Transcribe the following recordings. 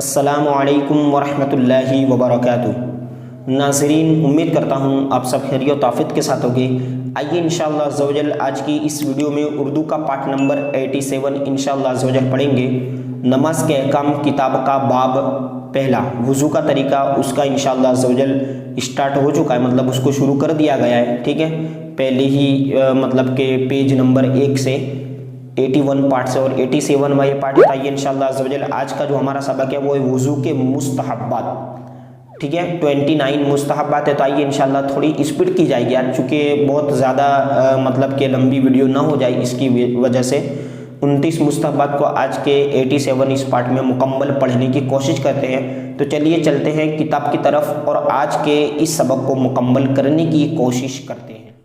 अस्सलामुअलैकुम वरहमतुल्लाहि वबरकातुहू। नाज़रीन, उम्मीद करता हूँ आप सब खैरियत और आफियत के साथ होंगे। आइए इंशाअल्लाह अज़्ज़वजल आज की इस वीडियो में उर्दू का पाठ नंबर 87 इंशाअल्लाह अज़्ज़वजल पढ़ेंगे। नमाज के अहकाम किताब का बाब पहला, वज़ू का तरीका, उसका इंशाअल्लाह अज़्ज़वजल स्टार्ट हो चुका है, मतलब उसको शुरू कर दिया गया है। ठीक है, पहले ही मतलब के पेज नंबर 1 से 81 पार्ट से और 87वां ये पार्ट है। इंशाअल्लाह अज़्ज़वजल आज का जो हमारा सबक है वो है वज़ू के मुस्तहब्बात। ठीक है, 29 मुस्तहब्बात है। तो आइए इंशाअल्लाह थोड़ी स्पीड की जाएगी यार, चूँकि बहुत ज़्यादा मतलब कि लंबी वीडियो ना हो जाए, इसकी वजह से 29 मुस्तहब्बात को आज के 87 इस पार्ट में मुकम्मल पढ़ने की कोशिश करते हैं। तो चलिए चलते हैं किताब की तरफ और आज के इस सबक को मुकम्मल करने की कोशिश करते हैं।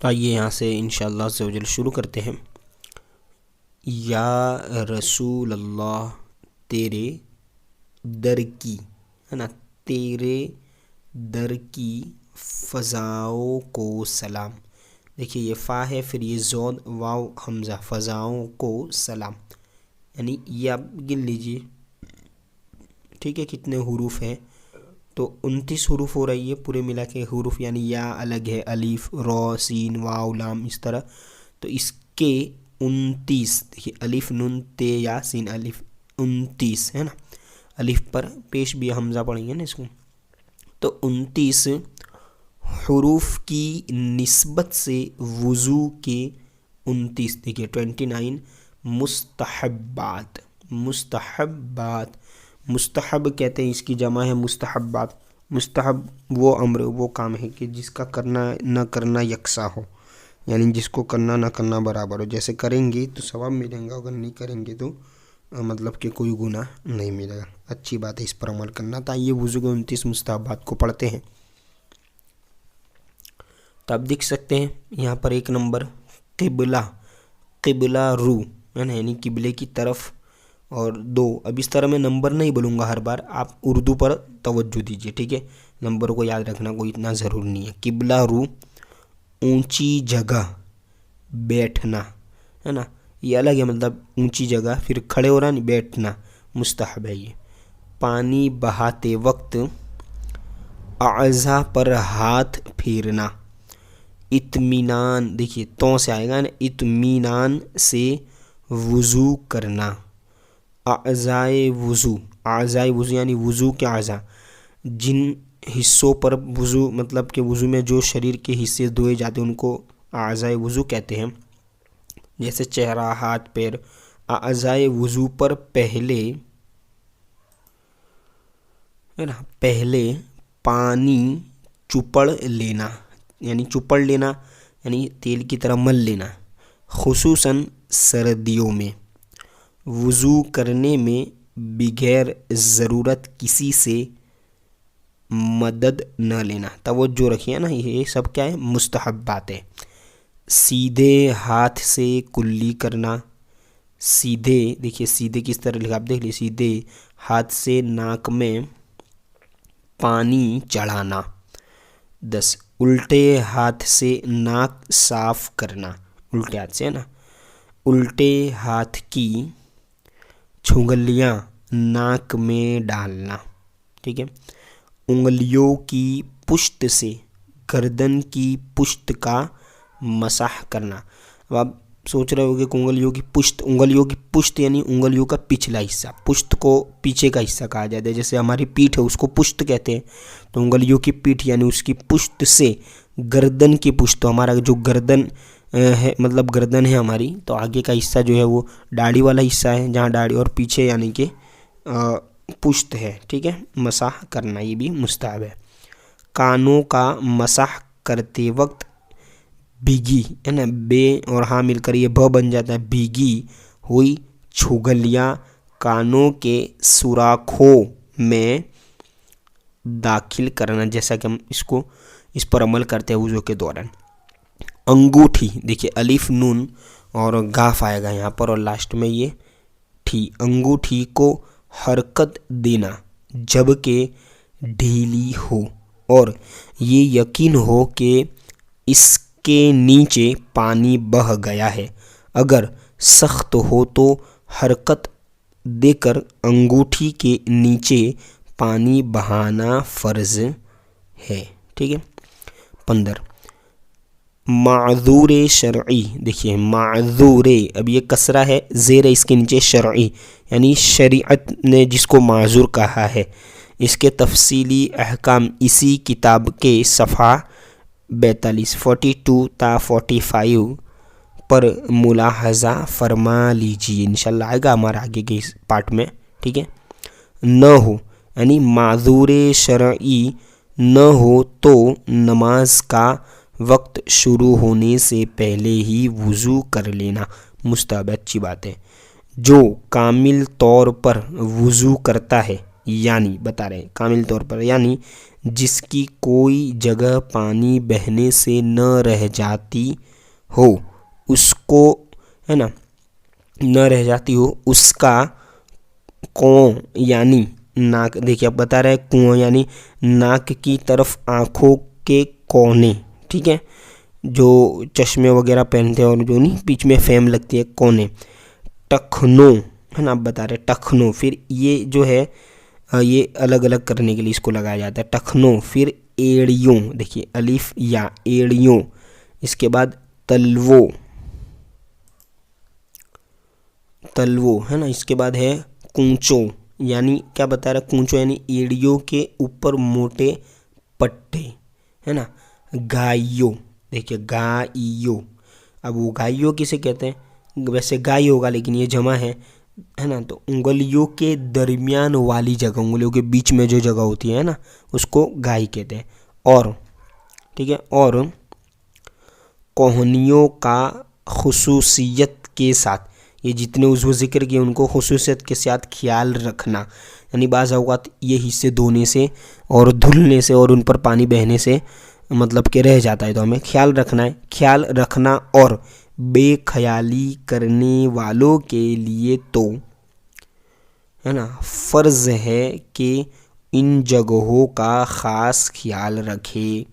तो आइए यहाँ से इंशाअल्लाह अज़्ज़वजल शुरू करते हैं। या रसूल अल्लाह, तेरे दर की, है ना, तेरे दर की फ़ज़ाओं को सलाम। देखिए ये फ़ा है, फिर ये ज़ोद वाव हमज़ा, फ़ज़ाओं को सलाम, यानी ये आप गिन लीजिए। ठीक है, कितने हुरूफ हैं? तो 29 हुरूफ हो रही है पूरे मिला के हुरूफ, यानी या अलग है, अलीफ रो सीन वाव लाम इस तरह। तो इसके 29, देखिए अलिफ नून ते या सीन अलिफ 29 है ना, अलिफ पर पेश भी हमज़ा पढ़ेंगे ना इसको। तो 29 हुरूफ की निस्बत से वज़ू के 29, देखिए 29 मुस्तहब्बात। मुस्तहब्बात, मुस्तहब कहते हैं, इसकी जमा है मुस्तहब्बात। मुस्तहब वो अम्र, वो काम है कि जिसका करना न करना यकसा हो, यानी जिसको करना ना करना बराबर हो। जैसे करेंगे तो सवाब मिलेगा, अगर नहीं करेंगे तो मतलब कि कोई गुनाह नहीं मिलेगा। अच्छी बात है इस पर अमल करना। तो ये वज़ू के 29 मुस्तहब्बात को पढ़ते हैं। तो आप देख सकते हैं यहाँ पर 1 नंबर क़िबला, क़िबला रू है ना, यानी किबले की तरफ। और 2, अब इस तरह मैं नंबर नहीं बोलूँगा हर बार, आप उर्दू पर तवज्जो दीजिए। ठीक है, नंबर को याद रखना कोई इतना ज़रूरी नहीं है। क़िबला रू, ऊंची जगह बैठना, है ना, ये अलग है, मतलब ऊंची जगह, फिर खड़े हो रहा नहीं, बैठना मुस्तहब है ये। पानी बहाते वक्त आज़ा पर हाथ फेरना। इत्मीनान, देखिए तो से आएगा ना, इत्मीनान से वज़ू करना। आज़ाए वज़ू, आज़ाए वज़ू यानी वज़ू के आज़ा, जिन हिस्सों पर वज़ू, मतलब कि वज़ू में जो शरीर के हिस्से धोए जाते हैं उनको आज़ाए वज़ू कहते हैं। जैसे चेहरा, हाथ, पैर। आज़ाए वज़ू पर पहले, है ना, पहले पानी चुपड़ लेना, यानी चुपड़ लेना यानी तेल की तरह मल लेना, खुसूसन सर्दियों में। वज़ू करने में बगैर ज़रूरत किसी से मदद न लेना। तवज्जो रखिए ना, ये सब क्या है, मुस्तहब्बात है। सीधे हाथ से कुल्ली करना। सीधे, देखिए सीधे किस तरह लिखा, आप देख लीजिए, सीधे हाथ से नाक में पानी चढ़ाना। 10, उल्टे हाथ से नाक साफ करना, उल्टे हाथ से, है ना। उल्टे हाथ की छुंगलियाँ नाक में डालना। ठीक है, उंगलियों की पुष्ट से गर्दन की पुष्ट का मसाह करना। अब आप सोच रहे होंगे कि उंगलियों की पुष्ट, उंगलियों की पुष्ट यानी उंगलियों का पिछला हिस्सा, पुष्ट को पीछे का हिस्सा कहा जाता है। जैसे हमारी पीठ है उसको पुष्ट कहते हैं, तो उंगलियों की पीठ यानी उसकी पुष्ट से गर्दन की पुष्ट, तो हमारा जो गर्दन है, मतलब गर्दन है हमारी, तो आगे का हिस्सा जो है वो दाढ़ी वाला हिस्सा है, जहाँ दाढ़ी, और पीछे यानी कि पुष्ट है। ठीक है, मसाह करना ये भी मुस्तहब है। कानों का मसाह करते वक्त भीगी, है ना, बे और हाँ मिलकर ये ब बन जाता है, भीगी हुई छुगलियाँ कानों के सुराखों में दाखिल करना, जैसा कि हम इसको इस पर अमल करते हैं वज़ू के दौरान। अंगूठी, देखिए अलिफ नून और गाफ आएगा यहाँ पर, और लास्ट में ये ठी। अंगूठी को हरकत देना जबकि ढीली हो और ये यकीन हो कि इसके नीचे पानी बह गया है। अगर सख्त हो तो हरकत देकर अंगूठी के नीचे पानी बहाना फ़र्ज है। ठीक है। 15 माज़ूर शरई। देखिए माज़ूर, अब ये कसरा है, ज़ेर है इसके नीचे, शरई यानी शरीअत ने जिसको माज़ूर कहा है। इसके तफसीली अहकाम इसी किताब के सफ़ा 42 42 ता 45 पर मुलाहज़ा फरमा लीजिए। इंशाल्लाह आएगा हमारा आगे के इस पार्ट में। ठीक है। न हो यानी माज़ूर शरई न हो तो नमाज का वक्त शुरू होने से पहले ही वज़ू कर लेना मुस्तहब, अच्छी बात है। जो कामिल तौर पर वज़ू करता है, यानी बता रहे हैं कामिल तौर पर, यानी जिसकी कोई जगह पानी बहने से न रह जाती हो उसको, है ना, न रह जाती हो उसका कुओं यानी नाक, देखिए अब बता रहे हैं कुओं यानी नाक की तरफ आँखों के कोने। ठीक है। जो चश्मे वगैरह पहनते हैं और जो नहीं बीच में फेम लगती है, कोने। टखनों, है ना, आप बता रहे टखनों, फिर ये जो है ये अलग अलग करने के लिए इसको लगाया जाता है टखनों। फिर एड़ियों, देखिए अलिफ या एड़ियों। इसके बाद तलवो, तलवो, है ना। इसके बाद है कूंचो, यानी क्या बता रहा है, कूंचो यानी एड़ियों के ऊपर मोटे पट्टे, है ना। गाइयो, देखिए गाइयो, अब वो गाइयो किसे कहते हैं, वैसे गाय होगा लेकिन ये जमा है ना। तो उंगलियों के दरमियान वाली जगह, उंगलियों के बीच में जो जगह होती है ना, उसको गाय कहते हैं। और ठीक है, और कोहनियों का खुसूसियत के साथ, ये जितने उज़्व ज़िक्र किए उनको खुसूसियत के साथ ख्याल रखना, यानी बाज़ औक़ात ये हिस्से धोने से और धुलने से और उन पर पानी बहने से मतलब कि रह जाता है, तो हमें ख्याल रखना है। ख्याल रखना और बेख्याली करने वालों के लिए तो, है ना, फ़र्ज़ है कि इन जगहों का ख़ास ख्याल रखे।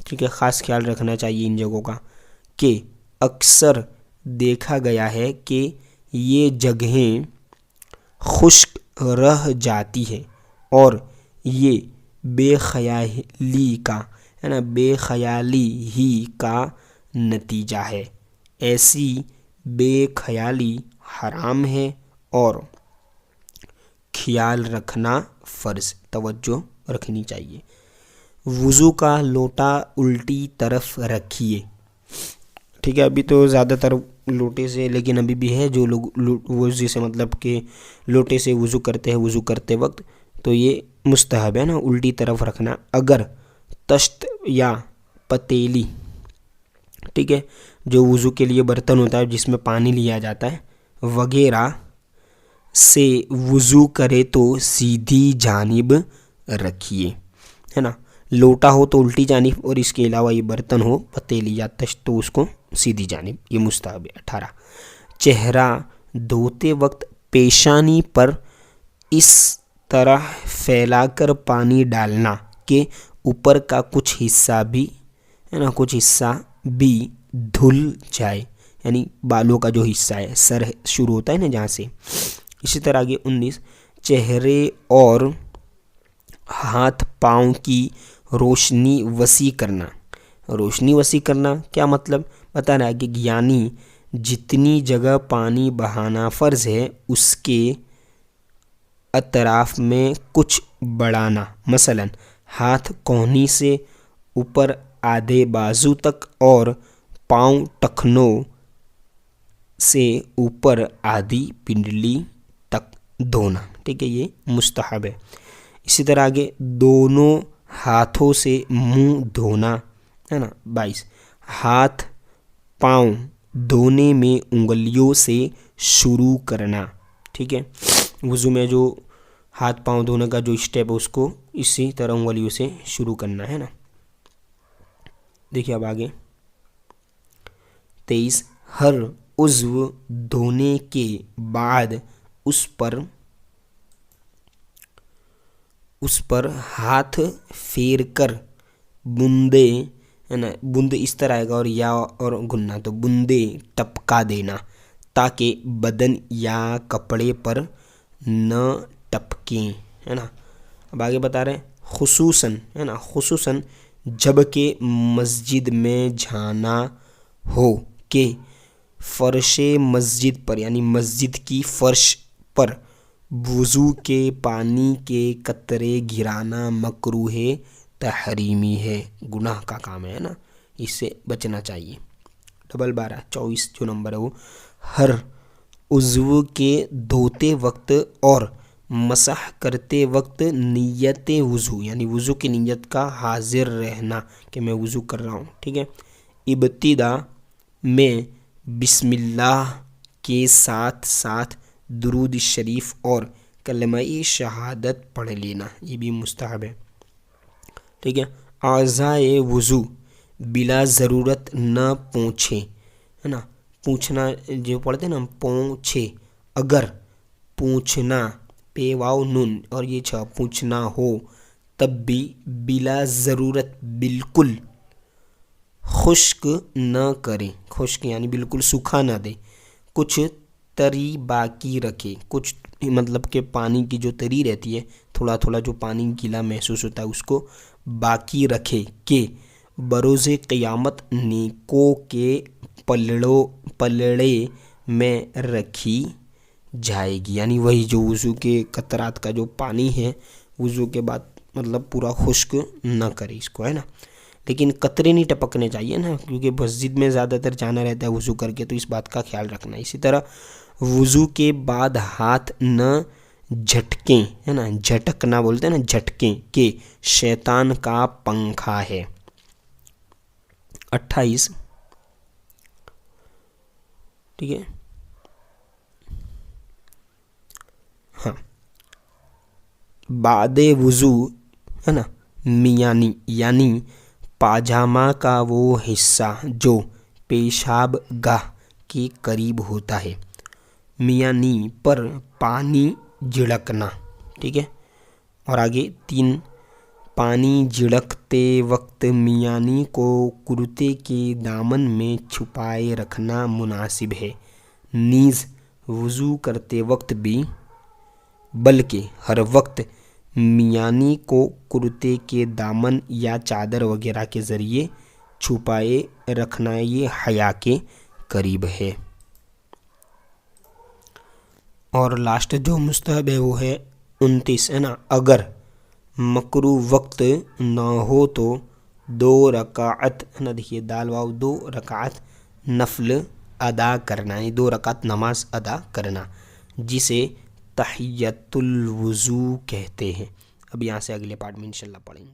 ठीक है, ख़ास ख्याल रखना चाहिए इन जगहों का, कि अक्सर देखा गया है कि ये जगहें खुश्क रह जाती है और ये बेख्याली का, है ना, बेख्याली ही का नतीजा है। ऐसी बेख्याली हराम है और ख्याल रखना फ़र्ज़, तवज्जो रखनी चाहिए। वज़ू का लोटा उल्टी तरफ रखिए। ठीक है, अभी तो ज़्यादातर लोटे से, लेकिन अभी भी है जो लोग वज़ू से मतलब कि लोटे से वज़ू करते हैं वज़ू करते वक्त, तो ये मुस्तहब है ना उल्टी तरफ रखना। अगर तश्त या पतीली, ठीक है, जो वज़ू के लिए बर्तन होता है जिसमें पानी लिया जाता है वगैरह से वज़ू करे तो सीधी जानिब रखिए, है ना। लोटा हो तो उल्टी जानिब और इसके अलावा ये बर्तन हो पतीली या तश्त तो उसको सीधी जानिब, ये मुस्तहब है। 18 चेहरा धोते वक्त पेशानी पर इस तरह फैलाकर पानी डालना कि ऊपर का कुछ हिस्सा भी, है ना, कुछ हिस्सा भी धुल जाए, यानी बालों का जो हिस्सा है, सर शुरू होता है ना जहाँ से। इसी तरह आगे 19 चेहरे और हाथ पाँव की रोशनी वसी करना। रोशनी वसी करना क्या मतलब बता रहा है कि यानी जितनी जगह पानी बहाना फ़र्ज़ है उसके अतराफ़ में कुछ बढ़ाना, मसलन हाथ कोहनी से ऊपर आधे बाजू तक और पाँव टखनों से ऊपर आधी पिंडली तक धोना। ठीक है, ये मुस्तहब है। इसी तरह आगे दोनों हाथों से मुंह धोना, है ना। 22 हाथ पाँव धोने में उंगलियों से शुरू करना। ठीक है, वज़ू में जो हाथ पाँव धोने का जो स्टेप है उसको इसी तरह उंगलियों से शुरू करना है ना। देखिए अब आगे 23 हर उज़्व धोने के बाद उस पर हाथ फेर कर बूंदे, है ना, बूंद इस तरह आएगा और या और गुन्ना, तो बूंदे टपका देना ताकि बदन या कपड़े पर न टपकें, है ना। अब आगे बता रहे हैं खुसूसन, है ना, खुसूसन जब के मस्जिद में जाना हो के फर्शे मस्जिद पर, यानी मस्जिद की फर्श पर वुज़ू के पानी के कतरे गिराना मकरूह तहरीमी है, गुनाह का काम है ना, इससे बचना चाहिए। 12 जो नंबर है वो, हर उज़्व के धोते वक्त और मसह करते वक्त नियत वुज़ू, यानी वुज़ू की नियत का हाजिर रहना कि मैं वुज़ू कर रहा हूँ, ठीक है। इब्तिदा में बिस्मिल्लाह के साथ साथ दुरूद शरीफ और कलमा-ए शहादत पढ़ लेना, ये भी मुस्तहब है, ठीक है। आज़ाए वुज़ू बिला ज़रूरत न पोंछे, है ना, पूछना जो पढ़ते हैं ना, पोंछे, अगर पूछना पे वाव नून और ये छ पूछना हो तब भी बिला ज़रूरत बिल्कुल खुश्क न करें, खुश्क यानी बिल्कुल सूखा ना दे, कुछ तरी बाकी रखे, कुछ मतलब के पानी की जो तरी रहती है, थोड़ा थोड़ा जो पानी गीला महसूस होता है उसको बाकी रखे के बरोज़े क़यामत नेकों के पलड़े में रखी जाएगी, यानी वही जो वुज़ू के कतरात का जो पानी है वुज़ू के बाद मतलब पूरा खुश्क न करे इसको, है ना। लेकिन कतरे नहीं टपकने चाहिए ना, क्योंकि मस्जिद में ज़्यादातर जाना रहता है वुज़ू करके, तो इस बात का ख्याल रखना। इसी तरह वुज़ू के बाद हाथ न झटकें, है ना, झटकना बोलते हैं ना, झटकें के शैतान का पंखा है। 28, ठीक है, हाँ, बादे वुज़ू, है ना, मियानी यानी पाजामा का वो हिस्सा जो पेशाब गाह के करीब होता है, मियानी पर पानी झिड़कना, ठीक है। और आगे 3, पानी झिड़कते वक्त मियानी को कुर्ते के दामन में छुपाए रखना मुनासिब है, नीज़ वुज़ू करते वक्त भी, बल्कि हर वक्त मियानी को कुर्ते के दामन या चादर वगैरह के ज़रिए छुपाए रखना ये हया के करीब है। और लास्ट जो मुस्तहब है वो है 29, है ना, अगर मकरू वक्त ना हो तो 2 रकात, है ना, देखिए दाल वाव 2 रकात नफल अदा करना है, 2 रकात नमाज अदा करना, जिसे तहियतुल वुज़ू कहते हैं। अब यहाँ से अगले पार्ट में इंशाल्लाह पढ़ेंगे।